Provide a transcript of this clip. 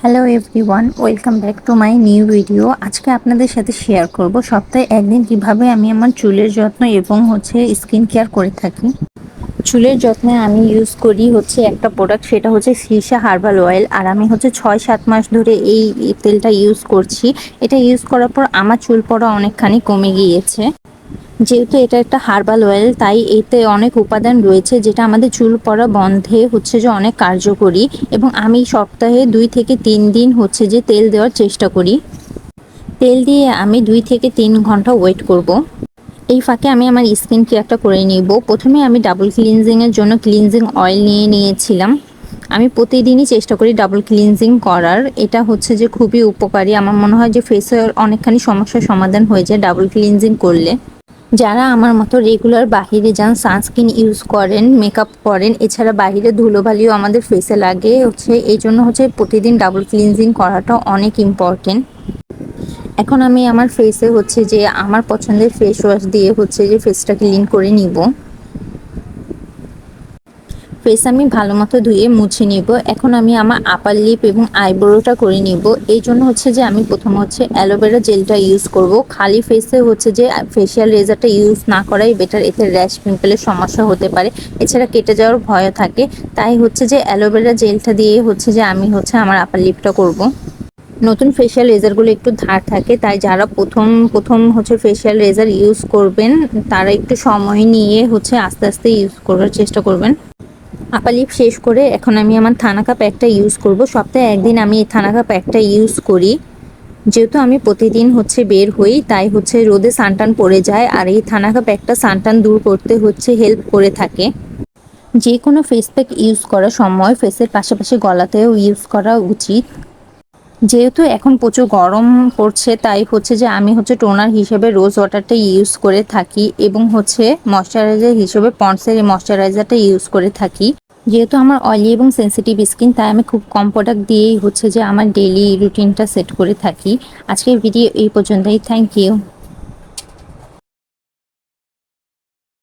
Hello everyone, welcome back to my new video. আজকে আপনাদের সাথে শেয়ার করব সপ্তাহে একদিন কিভাবে আমি আমার চুলের যত্ন এবং স্কিন কেয়ার করে থাকি। চুলের যত্নে আমি ইউজ করি একটা প্রোডাক্ট, সেটা হচ্ছে সীসা হার্বাল অয়েল। আর আমি 6-7 মাস ধরে এই তেলটা ইউজ করছি। এটা ইউজ করার পর আমার চুল পড়া অনেকখানি কমে গিয়েছে। যেহেতু এটা একটা হার্বাল অয়েল, তাই এতে অনেক উপাদান রয়েছে যেটা আমাদের চুল পড়া বন্ধে অনেক কার্যকরী। এবং আমি সপ্তাহে 2 থেকে 3 দিন তেল দেওয়ার চেষ্টা করি। তেল দিয়ে আমি 2 থেকে 3 ঘন্টা ওয়েট করব। এই ফাঁকে আমি আমার স্কিন কেয়ারটা করে নিব। প্রথমে আমি ডাবল ক্লিনজিংয়ের জন্য ক্লিনজিং অয়েল নিয়ে নিয়েছিলাম। আমি প্রতিদিনই চেষ্টা করি ডাবল ক্লিনজিং করার। এটা খুবই উপকারী। আমার মনে হয় যে ফেসের অনেকখানি সমস্যার সমাধান হয়ে যায় ডাবল ক্লিনজিং করলে। যারা আমার মতো রেগুলার বাহিরে যান, সানস্ক্রিন ইউজ করেন, মেকআপ করেন, এছাড়া বাহিরে ধুলোবালিও আমাদের ফেসে লাগে এই জন্য প্রতিদিন ডাবল ক্লিনজিং করাটা অনেক ইম্পর্টেন্ট। এখন আমি আমার ফেসে আমার পছন্দের ফেস ওয়াশ দিয়ে ফেসটা ক্লিন করে নিব। ফেস আমি ভালো মতো ধুয়ে মুছে নিব। এখন আমি আমার আপার লিপ এবং আইব্রোটা করে নিব। এই জন্য আমি প্রথম অ্যালোভেরা জেলটা ইউজ করব। খালি ফেসে ফেসিয়াল রেজারটা ইউজ না করাই বেটার। এতে র্যাশ পিম্পলের সমস্যা হতে পারে, এছাড়া কেটে যাওয়ার ভয় থাকে। তাই অ্যালোভেরা জেলটা দিয়ে আমি আমার আপার লিপটা করব। নতুন ফেসিয়াল রেজারগুলো একটু ধার থাকে, তাই যারা প্রথম প্রথম ফেসিয়াল রেজার ইউজ করবেন তারা একটু সময় নিয়ে আস্তে আস্তে ইউজ করার চেষ্টা করবেন। আপার লিপ শেষ করে এখন আমি আমার থানাকা প্যাকটা ইউজ করব। সপ্তাহে একদিন আমি এই থানাকা প্যাকটা ইউজ করি। যেহেতু আমি প্রতিদিন বের হই, তাই রোদে সানটান পড়ে যায়। আর এই থানাকা প্যাকটা সানটান দূর করতে হেল্প করে থাকে। যে কোনো ফেস প্যাক ইউজ করার সময় ফেসের পাশাপাশি গলাতেও ইউজ করা উচিত। যেহেতু এখন প্রচুর গরম পড়ছে, তাই আমি টোনার হিসেবে রোজ ওয়াটারটা ইউজ করে থাকি এবং ময়শ্চারাইজার হিসেবে পন্ডসের এই ময়শ্চারাইজারটা ইউজ করে থাকি। যেহেতু আমার অয়েলি এবং সেন্সিটিভ স্কিন, তাই আমি খুব কম প্রোডাক্ট দিয়েই আমার ডেইলি রুটিনটা সেট করে থাকি। আজকের ভিডিও এই পর্যন্তই। Thank you.